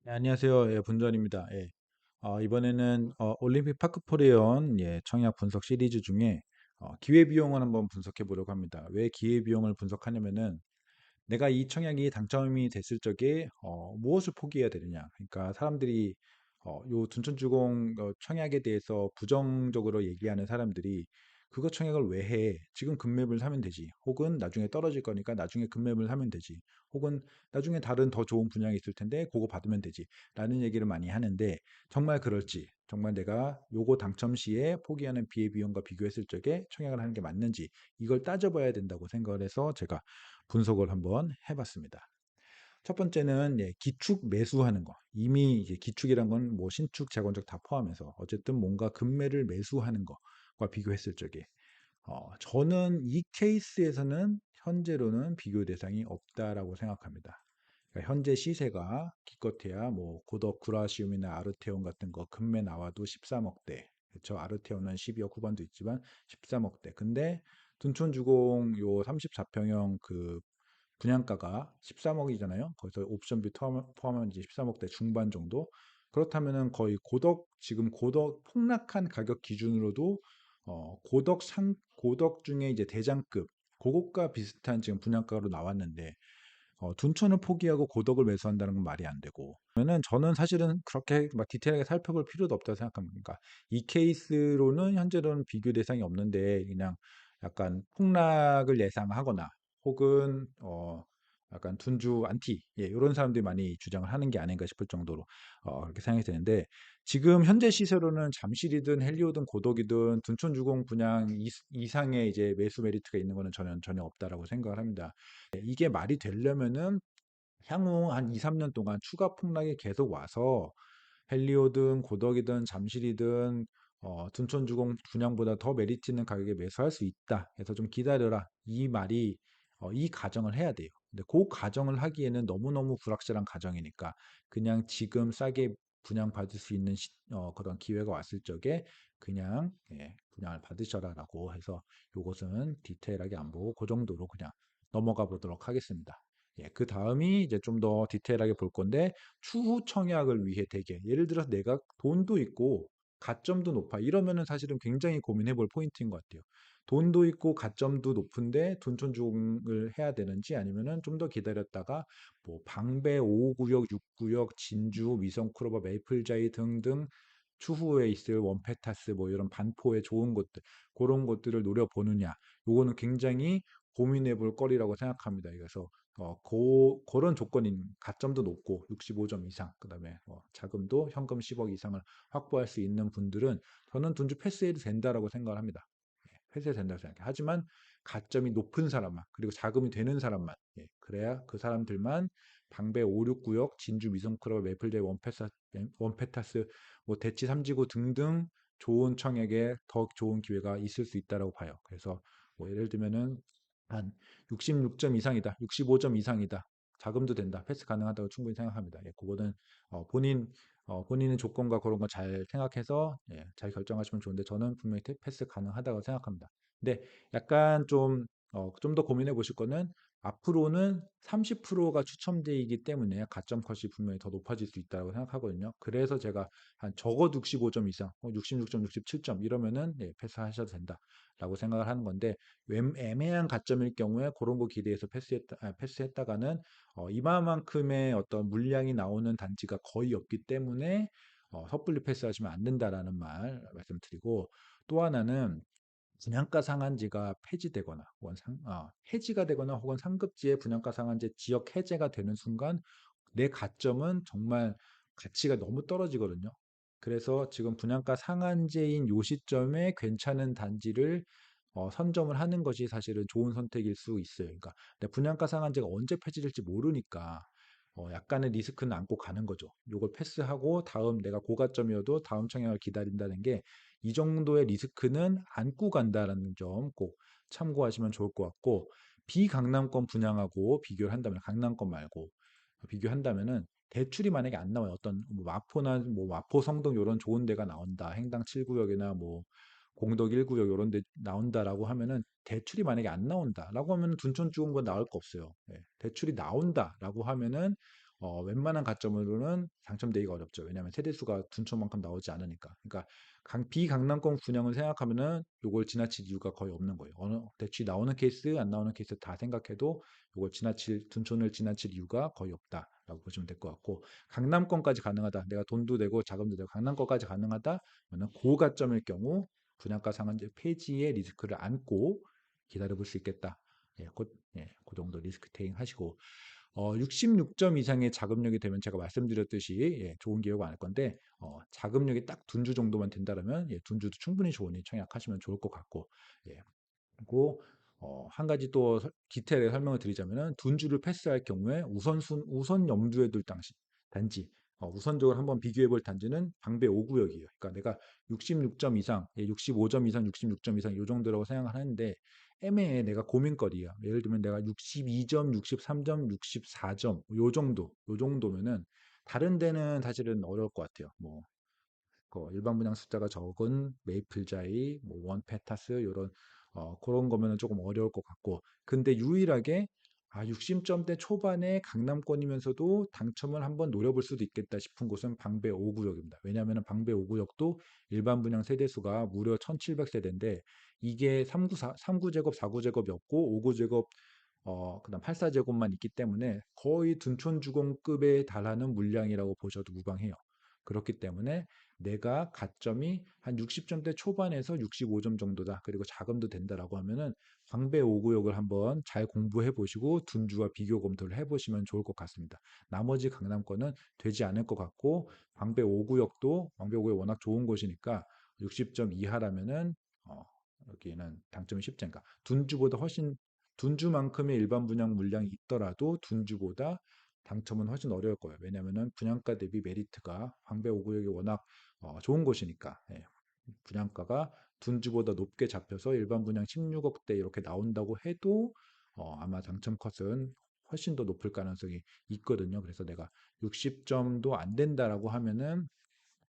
네, 안녕하세요. 예, 분전입니다. 예. 이번에는 올림픽 파크 포레온 청약 분석 시리즈 중에 기회비용을 한번 분석해 보려고 합니다. 왜 기회비용을 분석하냐면은 내가 이 청약이 당첨이 됐을 적에 무엇을 포기해야 되느냐. 그러니까 사람들이 요 둔촌주공 청약에 대해서 부정적으로 얘기하는 사람들이 그거 청약을 왜 해? 지금 금맵을 사면 되지. 혹은 나중에 떨어질 거니까 나중에 금맵을 사면 되지. 혹은 나중에 다른 더 좋은 분양이 있을 텐데 그거 받으면 되지. 라는 얘기를 많이 하는데 정말 그럴지, 정말 내가 요거 당첨 시에 포기하는 비용과 비교했을 적에 청약을 하는 게 맞는지 이걸 따져봐야 된다고 생각을 해서 제가 분석을 한번 해봤습니다. 첫 번째는 기축 매수하는 거. 이미 이제 기축이란 건 뭐 신축, 재건축 다 포함해서 어쨌든 뭔가 급매를 매수하는 것과 비교했을 적에 저는 이 케이스에서는 현재로는 비교 대상이 없다라고 생각합니다. 그러니까 현재 시세가 기껏해야 뭐 고덕 구라시움이나 아르테온 같은 거 급매 나와도 13억대. 그렇죠. 아르테온은 12억 후반도 있지만 13억대. 근데 둔촌주공 요 34평형 그 분양가가 13억이잖아요. 거기서 옵션비 포함하면 이제 13억대 중반 정도. 그렇다면은 거의 지금 고덕 폭락한 가격 기준으로도 고덕 중에 이제 대장급, 고급과 비슷한 지금 분양가로 나왔는데, 둔촌을 포기하고 고덕을 매수한다는 건 말이 안 되고. 그러면은 저는 사실은 그렇게 막 디테일하게 살펴볼 필요도 없다고 생각합니다. 그러니까 이 케이스로는 현재로는 비교 대상이 없는데 그냥 약간 폭락을 예상하거나 혹은 약간 둔주 안티 이런 사람들이 많이 주장을 하는 게 아닌가 싶을 정도로 그렇게 생각이 되는데 지금 현재 시세로는 잠실이든 헬리오든 고덕이든 둔촌주공 분양 이상의 이제 매수 메리트가 있는 거는 전혀 없다라고 생각을 합니다. 이게 말이 되려면은 향후 한 2, 3년 동안 추가 폭락이 계속 와서 헬리오든 고덕이든 잠실이든 둔촌주공 분양보다 더 메리트 있는 가격에 매수할 수 있다. 그래서 좀 기다려라. 이 말이 이 가정을 해야 돼요. 근데 그 가정을 하기에는 너무너무 불확실한 가정이니까 그냥 지금 싸게 분양받을 수 있는 그런 기회가 왔을 적에 그냥 분양을 받으셔라라고 해서 요것은 디테일하게 안 보고 그 정도로 그냥 넘어가 보도록 하겠습니다. 그 다음이 이제 좀 더 디테일하게 볼 건데 추후 청약을 위해 대개 예를 들어서 내가 돈도 있고 가점도 높아 이러면은 사실은 굉장히 고민해 볼 포인트인 것 같아요. 돈도 있고 가점도 높은데 둔촌주공을 해야 되는지 아니면은 좀 더 기다렸다가 뭐 방배 5구역, 6구역, 진주, 위성크로버, 메이플자이 등등 추후에 있을 원페타스 뭐 이런 반포의 좋은 곳들 그런 것들을 노려보느냐 요거는 굉장히 고민해 볼 거리라고 생각합니다. 그래서 그런 조건인 가점도 높고 65점 이상, 그다음에 자금도 현금 10억 이상을 확보할 수 있는 분들은 저는 둔주 패스해도 된다라고 생각을 합니다. 패스해도 된다고 생각해요. 하지만 가점이 높은 사람만, 그리고 자금이 되는 사람만, 그래야 그 사람들만 방배 5, 6구역, 진주 위성클럽, 매플제이 원페타스, 뭐 대치 삼지구 등등 좋은 청약에 더 좋은 기회가 있을 수 있다라고 봐요. 그래서 뭐 예를 들면은 한 66점 이상이다, 65점 이상이다, 자금도 된다, 패스 가능하다고 충분히 생각합니다. 그거는 본인의 조건과 그런 거 잘 생각해서 잘 결정하시면 좋은데 저는 분명히 패스 가능하다고 생각합니다. 근데 약간 좀 더 고민해 보실 거는 앞으로는 30%가 추첨제이기 때문에 가점 컷이 분명히 더 높아질 수 있다고 생각하거든요. 그래서 제가 한 적어도 65점 이상, 66점, 67점 이러면은 패스하셔도 된다라고 생각을 하는 건데 애매한 가점일 경우에 그런 거 기대해서 패스했다가는 이만큼의 어떤 물량이 나오는 단지가 거의 없기 때문에 섣불리 패스하시면 안 된다라는 말 말씀드리고 또 하나는 분양가 상한제가 폐지되거나 혹은 해지가 되거나 혹은 상급지의 분양가 상한제 지역 해제가 되는 순간 내 가점은 정말 가치가 너무 떨어지거든요. 그래서 지금 분양가 상한제인 요 시점에 괜찮은 단지를 선점을 하는 것이 사실은 좋은 선택일 수 있어요. 그러니까 근데 분양가 상한제가 언제 폐지될지 모르니까 약간의 리스크는 안고 가는 거죠. 요걸 패스하고 다음 내가 고가점이어도 다음 청약을 기다린다는 게 이 정도의 리스크는 안고 간다라는 점 꼭 참고하시면 좋을 것 같고 비강남권 분양하고 비교를 한다면 강남권 말고 비교한다면은 대출이 만약에 안 나와요. 어떤 뭐 마포나 뭐 마포 성동 요런 좋은 데가 나온다. 행당 7구역이나 뭐 공덕 1구역 요런 데 나온다라고 하면은 대출이 만약에 안 나온다라고 하면은 둔촌 죽은 건 나올 거 없어요. 대출이 나온다라고 하면은 웬만한 가점으로는 당첨되기가 어렵죠. 왜냐하면 세대수가 둔촌만큼 나오지 않으니까. 그러니까 비강남권 분양을 생각하면은 요걸 지나칠 이유가 거의 없는 거예요. 어느 대출이 나오는 케이스, 안 나오는 케이스 다 생각해도 요걸 둔촌을 지나칠 이유가 거의 없다라고 보시면 될 것 같고, 강남권까지 가능하다. 내가 돈도 내고 자금도 내고 강남권까지 가능하다. 그러면 고가점일 경우 분양가 상한제 폐지의 리스크를 안고 기다려 볼 수 있겠다. 그 정도 리스크 테이킹 하시고, 66점 이상의 자금력이 되면 제가 말씀드렸듯이 좋은 기회가 많을 건데, 자금력이 딱 둔주 정도만 된다면 둔주도 충분히 좋으니 청약하시면 좋을 것 같고, 예, 그리고 한 가지 또 디테일하게 설명을 드리자면은 둔주를 패스할 경우에 우선 염두에 둘 단지 우선적으로 한번 비교해 볼 단지는 방배 5구역이에요. 그러니까 내가 66점 이상, 65점 이상, 66점 이상 이 정도라고 생각을 하는데 애매해. 내가 고민거리야. 예를 들면 내가 62점, 63점, 64점 요 정도면은 다른 데는 사실은 어려울 것 같아요. 뭐 일반 분양 숫자가 적은 메이플자이, 뭐 원페타스 이런 그런 거면은 조금 어려울 것 같고, 근데 유일하게 60점대 초반에 강남권이면서도 당첨을 한번 노려볼 수도 있겠다 싶은 곳은 방배 5구역입니다. 왜냐하면 방배 5구역도 일반 분양 세대수가 무려 1700세대인데 이게 3구제곱, 4구제곱이 없고 5구제곱 그다음 84제곱만 있기 때문에 거의 둔촌주공급에 달하는 물량이라고 보셔도 무방해요. 그렇기 때문에 내가 가점이 한 60점대 초반에서 65점 정도다. 그리고 자금도 된다라고 하면은 광배 5구역을 한번 잘 공부해 보시고 둔주와 비교 검토를 해 보시면 좋을 것 같습니다. 나머지 강남권은 되지 않을 것 같고 광배 5구역이 워낙 좋은 곳이니까 60점 이하라면은 여기는 당점이 쉽지 않으니까 둔주보다 훨씬 둔주만큼의 일반 분양 물량이 있더라도 둔주보다 당첨은 훨씬 어려울 거예요. 왜냐하면 분양가 대비 메리트가 광배 5구역이 워낙 좋은 곳이니까 분양가가 둔주보다 높게 잡혀서 일반 분양 16억대 이렇게 나온다고 해도 아마 당첨 컷은 훨씬 더 높을 가능성이 있거든요. 그래서 내가 60점도 안 된다라고 하면은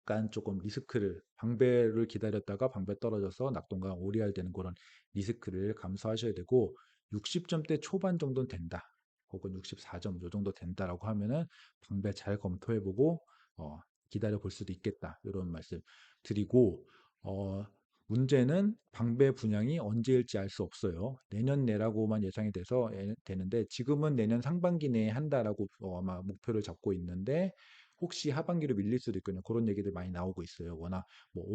약간 조금 리스크를 방배를 기다렸다가 방배 떨어져서 낙동강 오리알 되는 그런 리스크를 감수하셔야 되고 60점대 초반 정도는 된다. 혹은 64점 요 정도 된다라고 하면은 방배 잘 검토해보고 기다려 볼 수도 있겠다. 이런 말씀 드리고 문제는 방배 분양이 언제일지 알 수 없어요. 내년 내라고만 예상이 돼서 되는데 지금은 내년 상반기 내에 한다라고 아마 목표를 잡고 있는데 혹시 하반기로 밀릴 수도 있거든요. 그런 얘기들 많이 나오고 있어요. 워낙 뭐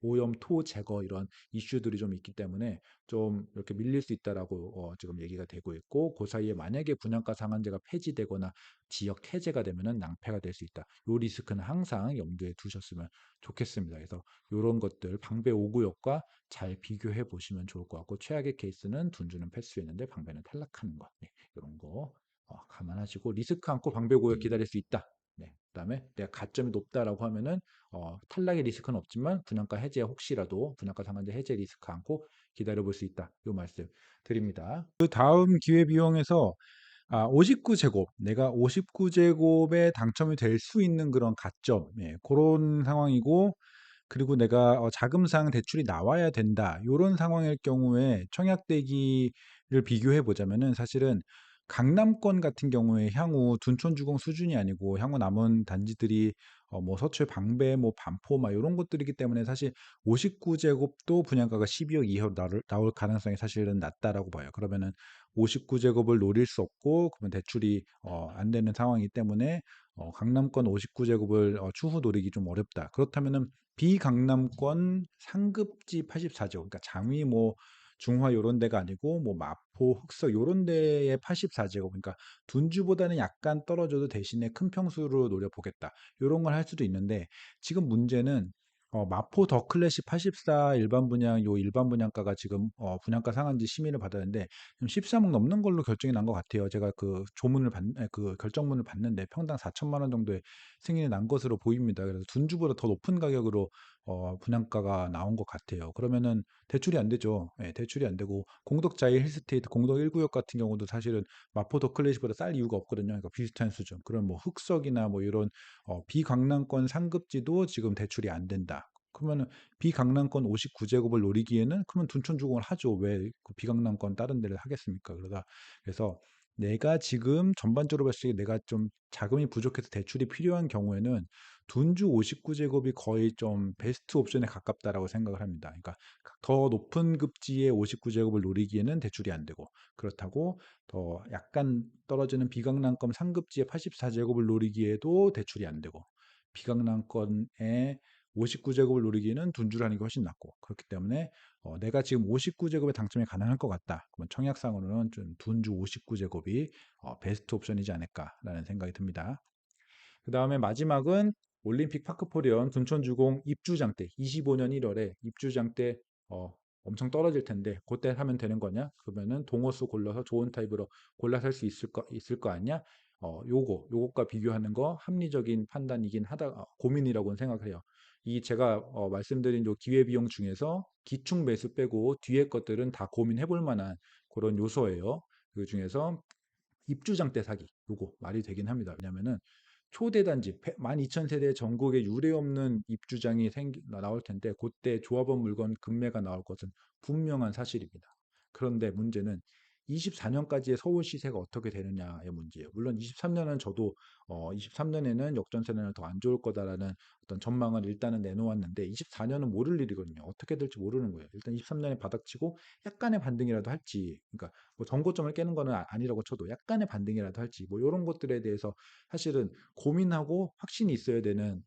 오염토 제거 이런 이슈들이 좀 있기 때문에 좀 이렇게 밀릴 수 있다라고 지금 얘기가 되고 있고 그 사이에 만약에 분양가 상한제가 폐지되거나 지역 해제가 되면은 낭패가 될 수 있다. 요 리스크는 항상 염두에 두셨으면 좋겠습니다. 그래서 이런 것들 방배 5구역과 잘 비교해 보시면 좋을 것 같고 최악의 케이스는 둔주는 패스했는데 방배는 탈락하는 거 이런 거 감안하시고 리스크 않고 방배구역 기다릴 수 있다. 네. 그다음에 내가 가점이 높다라고 하면은 탈락의 리스크는 없지만 분양가 해제 혹시라도 분양가 상한제 해제 리스크 않고 기다려 볼 수 있다. 요 말씀 드립니다. 그 다음 기회 비용에서 59제곱 내가 59제곱에 당첨이 될 수 있는 그런 가점 그런 상황이고 그리고 내가 자금상 대출이 나와야 된다. 요런 상황일 경우에 청약 대기를 비교해 보자면은 사실은 강남권 같은 경우에 향후 둔촌주공 수준이 아니고 향후 남은 단지들이 뭐 서초의 방배, 뭐 반포 막 요런 것들이기 때문에 사실 59제곱도 분양가가 12억 이하로 나올 가능성이 사실은 낮다라고 봐요. 그러면은 59제곱을 노릴 수 없고 그러면 대출이 안 되는 상황이기 때문에 강남권 59제곱을 추후 노리기 좀 어렵다. 그렇다면은 비강남권 상급지 84제곱, 그러니까 장위 뭐 중화 요런 데가 아니고 뭐 마포, 흑석 요런 데의 84제곱, 그러니까 둔주보다는 약간 떨어져도 대신에 큰 평수로 노려보겠다. 요런 걸 할 수도 있는데 지금 문제는 마포 더 클래식 84 일반 분양 요 일반 분양가가 지금 분양가 상한지 심의를 받았는데 13억 넘는 걸로 결정이 난 것 같아요. 제가 그 결정문을 봤는데 평당 4천만 원 정도의 승인이 난 것으로 보입니다. 그래서 둔주보다 더 높은 가격으로 분양가가 나온 것 같아요. 그러면은 대출이 안 되죠. 대출이 안 되고 공덕자이 힐스테이트 공덕 1구역 같은 경우도 사실은 마포 더 클래식보다 쌀 이유가 없거든요. 그러니까 비슷한 수준. 그런 뭐 흑석이나 뭐 이런 비강남권 상급지도 지금 대출이 안 된다. 그러면은 비강남권 59제곱을 노리기에는 그러면 둔촌주공을 하죠. 왜그 비강남권 다른 데를 하겠습니까? 그래서 내가 지금 전반적으로 봤을 때 내가 좀 자금이 부족해서 대출이 필요한 경우에는 둔주 59제곱이 거의 좀 베스트 옵션에 가깝다라고 생각을 합니다. 그러니까 더 높은 급지의 59제곱을 노리기에는 대출이 안 되고, 그렇다고 더 약간 떨어지는 비강남권 상급지의 84제곱을 노리기에도 대출이 안 되고, 비강남권의 59제곱을 노리기에는 둔주라는 게 훨씬 낫고, 그렇기 때문에 내가 지금 59제곱에 당첨이 가능할 것 같다. 그러면 청약상으로는 좀 둔주 59제곱이 베스트 옵션이지 않을까라는 생각이 듭니다. 그 다음에 마지막은 올림픽 파크포리언 둔촌주공 입주장 때 25년 1월에 입주장 때 엄청 떨어질 텐데 그때 하면 되는 거냐? 그러면은 동호수 골라서 좋은 타입으로 골라 살 수 있을 거 아니야? 요것과 비교하는 거 합리적인 판단이긴 하다 고민이라고는 생각해요. 이 제가 말씀드린 요 기회비용 중에서 기축 매수 빼고 뒤에 것들은 다 고민해 볼 만한 그런 요소예요. 그 중에서 입주장 때 사기 요거 말이 되긴 합니다. 왜냐면은 초대단지 12,000세대 전국에 유례 없는 입주장이 나올 텐데 그때 조합원 물건 급매가 나올 것은 분명한 사실입니다. 그런데 문제는 24년까지의 서울 시세가 어떻게 되느냐의 문제예요. 물론 23년은 저도 23년에는 역전세는 더 안 좋을 거다라는 어떤 전망을 일단은 내놓았는데 24년은 모를 일이거든요. 어떻게 될지 모르는 거예요. 일단 23년에 바닥치고 약간의 반등이라도 할지, 그러니까 뭐 전고점을 깨는 거는 아니라고 쳐도 약간의 반등이라도 할지, 뭐 이런 것들에 대해서 사실은 고민하고 확신이 있어야 되는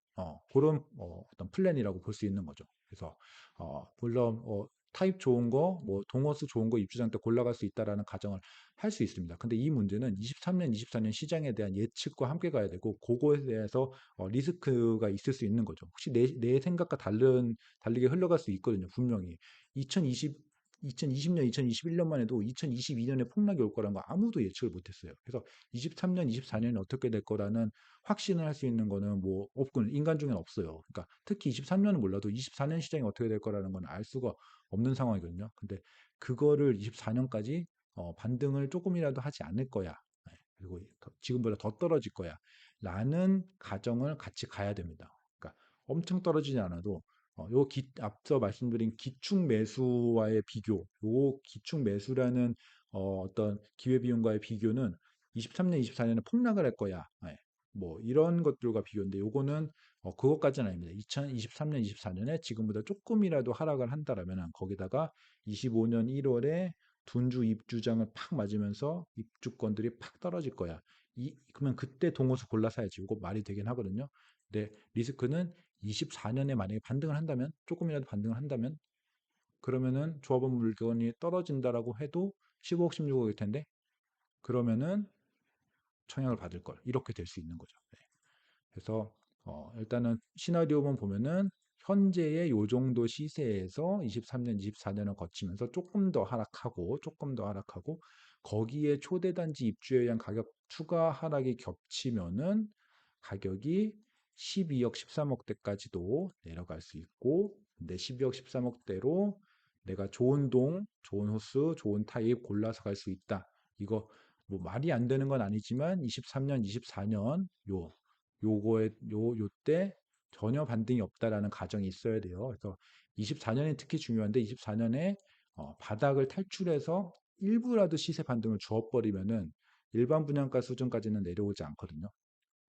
그런 어떤 플랜이라고 볼 수 있는 거죠. 그래서 물론 타입 좋은 거, 뭐 동호수 좋은 거 입주장 때 골라갈 수 있다라는 가정을 할 수 있습니다. 근데 이 문제는 23년, 24년 시장에 대한 예측과 함께 가야 되고 그거에 대해서 리스크가 있을 수 있는 거죠. 혹시 내 생각과 다르게 흘러갈 수 있거든요. 분명히 2020년, 2021년만 해도 2022년에 폭락이 올 거라는 거 아무도 예측을 못했어요. 그래서 23년, 24년이 어떻게 될 거라는 확신을 할 수 있는 거는 뭐 없군 인간 중에는 없어요. 그러니까 특히 23년은 몰라도 24년 시장이 어떻게 될 거라는 건 알 수가 없는 상황이거든요. 근데 그거를 24년까지 반등을 조금이라도 하지 않을 거야. 네, 그리고 지금보다 더 떨어질 거야. 라는 가정을 같이 가야 됩니다. 그러니까 엄청 떨어지지 않아도 앞서 말씀드린 기축 매수와의 비교, 요 기축 매수라는 어떤 기회비용과의 비교는 23년, 24년에 폭락을 할 거야. 네, 뭐 이런 것들과 비교인데 요거는 그것까지는 아닙니다. 2023년, 24년에 지금보다 조금이라도 하락을 한다라면 거기다가 25년 1월에 둔주 입주장을 팍 맞으면서 입주권들이 팍 떨어질 거야. 그러면 그때 동호수 골라 사야지. 이거 말이 되긴 하거든요. 근데 리스크는 24년에 만약에 반등을 한다면 조금이라도 반등을 한다면 그러면은 조합원 물건이 떨어진다라고 해도 15억, 16억일 텐데 그러면은 청약을 받을 걸 이렇게 될 수 있는 거죠. 네. 그래서 일단은 시나리오만 보면은 현재의 요 정도 시세에서 23년, 24년을 거치면서 조금 더 하락하고 거기에 초대단지 입주에 의한 가격 추가 하락이 겹치면은 가격이 12억, 13억대까지도 내려갈 수 있고, 근데 12억, 13억대로 내가 좋은 동, 좋은 호수, 좋은 타입 골라서 갈 수 있다. 이거 뭐 말이 안 되는 건 아니지만 23년, 24년 요때 전혀 반등이 없다라는 가정이 있어야 돼요. 그래서 24년이 특히 중요한데 24년에 바닥을 탈출해서 일부라도 시세 반등을 주어버리면은 일반 분양가 수준까지는 내려오지 않거든요.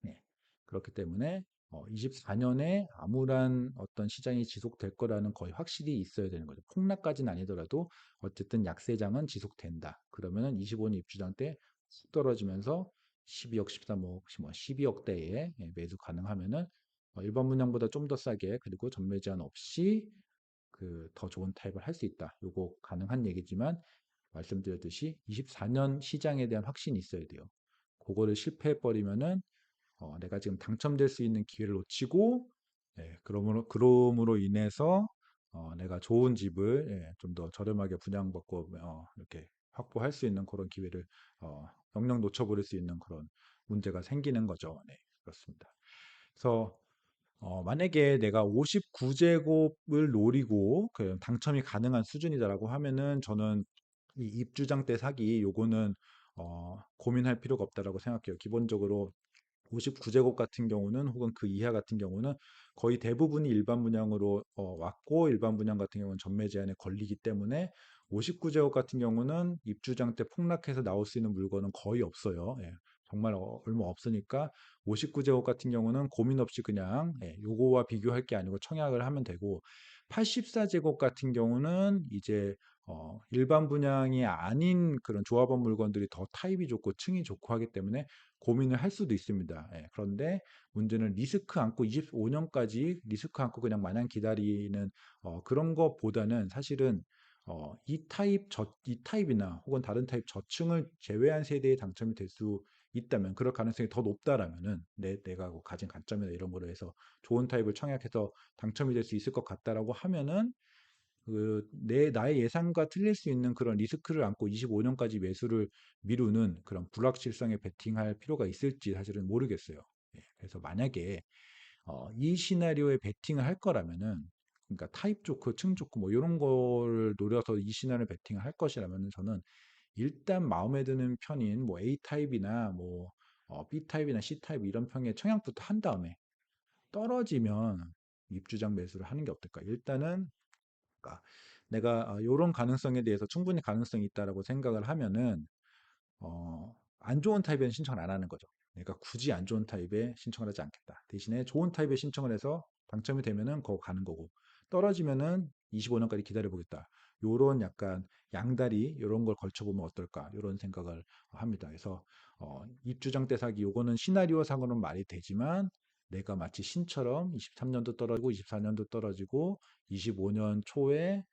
네. 그렇기 때문에 24년에 암울한 어떤 시장이 지속될 거라는 거의 확실히 있어야 되는 거죠. 폭락까지는 아니더라도 어쨌든 약세장은 지속된다. 그러면은 25년 입주장 때 쑥 떨어지면서 12억, 13억, 뭐 12억대에 매수 가능하면은 일반 분양보다 좀 더 싸게 그리고 전매 제한 없이 그 더 좋은 타입을 할 수 있다. 요거 가능한 얘기지만 말씀드렸듯이 24년 시장에 대한 확신이 있어야 돼요. 그거를 실패해 버리면은 내가 지금 당첨될 수 있는 기회를 놓치고, 예, 그럼으로 인해서 내가 좋은 집을 예, 좀 더 저렴하게 분양받고 이렇게 확보할 수 있는 그런 기회를 영영 놓쳐버릴 수 있는 그런 문제가 생기는 거죠. 네, 그렇습니다. 그래서 만약에 내가 59제곱을 노리고 그 당첨이 가능한 수준이다라고 하면은 저는 이 입주장 때 사기 요거는 고민할 필요가 없다라고 생각해요. 기본적으로 59제곱 같은 경우는 혹은 그 이하 같은 경우는 거의 대부분이 일반 분양으로 왔고 일반 분양 같은 경우는 전매 제한에 걸리기 때문에 59제곱 같은 경우는 입주장 때 폭락해서 나올 수 있는 물건은 거의 없어요. 예. 정말 얼마 없으니까 59제곱 같은 경우는 고민 없이 그냥 요거와 비교할 게 아니고 청약을 하면 되고 84제곱 같은 경우는 이제 일반 분양이 아닌 그런 조합원 물건들이 더 타입이 좋고 층이 좋고 하기 때문에 고민을 할 수도 있습니다. 예. 그런데 문제는 리스크 안고 25년까지 리스크 안고 그냥 마냥 기다리는 그런 것보다는 사실은 이 타입이나 혹은 다른 타입 저층을 제외한 세대에 당첨이 될 수 있다면 그럴 가능성이 더 높다라면은 내가 뭐 가진 관점이나 이런 거로 해서 좋은 타입을 청약해서 당첨이 될 수 있을 것 같다라고 하면은 나의 예상과 틀릴 수 있는 그런 리스크를 안고 25년까지 매수를 미루는 그런 불확실성에 베팅할 필요가 있을지 사실은 모르겠어요. 예, 그래서 만약에 이 시나리오에 베팅을 할 거라면은 그러니까 타입 좋고 층 좋고 뭐 이런 걸 노려서 이 시나리오 베팅을 할 것이라면은 저는 일단 마음에 드는 편인 뭐 A 타입이나 뭐 B 타입이나 C 타입 이런 평의 청약부터 한 다음에 떨어지면 입주장 매수를 하는 게 어떨까? 일단은 그러니까 내가 이런 가능성에 대해서 충분히 가능성이 있다라고 생각을 하면은 안 좋은 타입에는 신청을 안 하는 거죠. 내가 굳이 안 좋은 타입에 신청을 하지 않겠다. 대신에 좋은 타입에 신청을 해서 당첨이 되면은 거 가는 거고 떨어지면은 25년까지 기다려 보겠다. 요런 약간 양다리 요런 걸 걸쳐보면 어떨까? 요런 생각을 합니다. 그래서 입주장 때 사기 요거는 시나리오 상으로는 말이 되지만 내가 마치 신처럼 23년도 떨어지고 24년도 떨어지고 25년 초에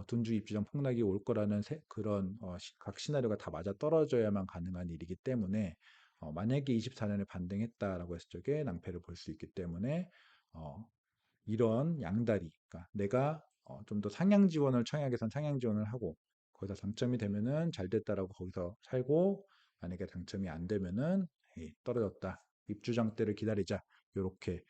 둔주 입주장 폭락이 올 거라는 그런 각 시나리오가 다 맞아 떨어져야만 가능한 일이기 때문에 만약에 24년에 반등했다라고 했을 적에 낭패를 볼 수 있기 때문에 어, 이런 양다리, 그러니까 내가 좀 더 상향 지원을 청약에선 상향 지원을 하고 거기서 당첨이 되면은 잘 됐다라고 거기서 살고 만약에 당첨이 안 되면은 에이, 떨어졌다. 입주장 때를 기다리자. 요렇게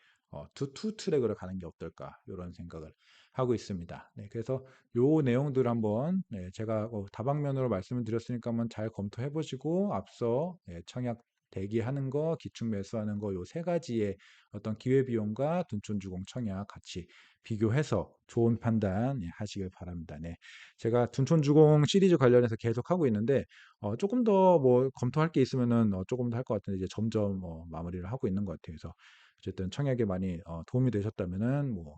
투 트랙으로 가는 게 어떨까? 이런 생각을 하고 있습니다. 네, 그래서 요 내용들 한번 제가 다방면으로 말씀을 드렸으니까 한번 잘 검토해 보시고 앞서 청약 대기하는 거, 기축 매수하는 거 요 세 가지의 어떤 기회비용과 둔촌주공 청약 같이 비교해서 좋은 판단 하시길 바랍니다. 네. 제가 둔촌주공 시리즈 관련해서 계속 하고 있는데 조금 더 뭐 검토할 게 있으면은 조금 더 할 것 같은데 이제 점점 마무리를 하고 있는 것 같아요. 그래서 어쨌든 청약에 많이 도움이 되셨다면은 뭐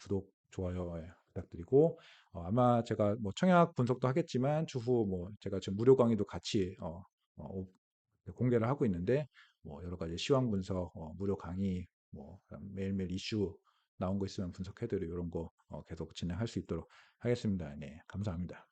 구독, 좋아요 부탁드리고 아마 제가 뭐 청약 분석도 하겠지만 추후 뭐 제가 지금 무료 강의도 같이 어, 공개를 하고 있는데 뭐 여러 가지 시황 분석, 무료 강의, 뭐 매일매일 이슈 나온 거 있으면 분석해드리고 이런 거 계속 진행할 수 있도록 하겠습니다. 네, 감사합니다.